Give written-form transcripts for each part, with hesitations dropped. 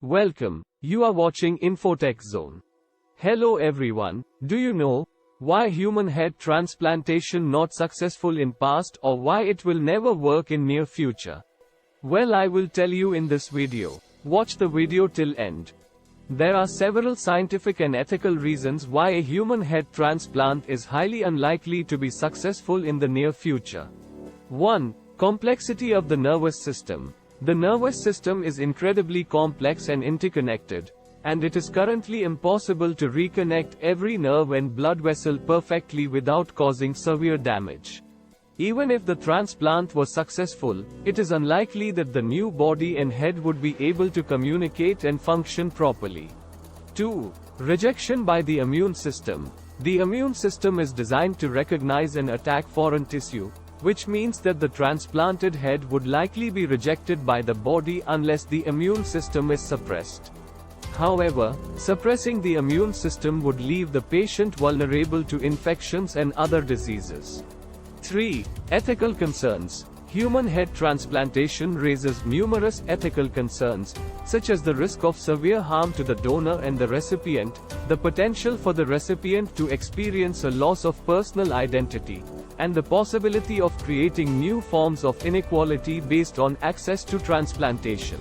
Welcome. You are watching Infotech Zone. Hello everyone. Do you know why human head transplantation not successful in past or why it will never work in near future? Well, I will tell you in this video. Watch the video till end. There are several scientific and ethical reasons why a human head transplant is highly unlikely to be successful in the near future. 1. Complexity of the nervous system. The nervous system is incredibly complex and interconnected, and it is currently impossible to reconnect every nerve and blood vessel perfectly without causing severe damage. Even if the transplant was successful, it is unlikely that the new body and head would be able to communicate and function properly. 2. Rejection by the immune system. The immune system is designed to recognize and attack foreign tissue, which means that the transplanted head would likely be rejected by the body unless the immune system is suppressed. However, suppressing the immune system would leave the patient vulnerable to infections and other diseases. 3. Ethical concerns. Human head transplantation raises numerous ethical concerns, such as the risk of severe harm to the donor and the recipient, the potential for the recipient to experience a loss of personal identity, and the possibility of creating new forms of inequality based on access to transplantation.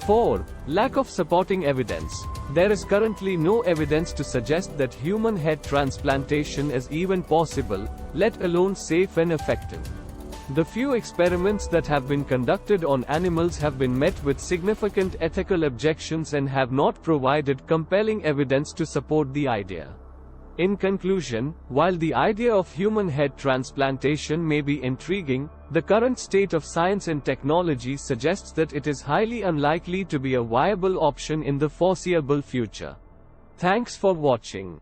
4. Lack of supporting evidence. There is currently no evidence to suggest that human head transplantation is even possible, let alone safe and effective. The few experiments that have been conducted on animals have been met with significant ethical objections and have not provided compelling evidence to support the idea. In conclusion, while the idea of human head transplantation may be intriguing, the current state of science and technology suggests that it is highly unlikely to be a viable option in the foreseeable future. Thanks for watching.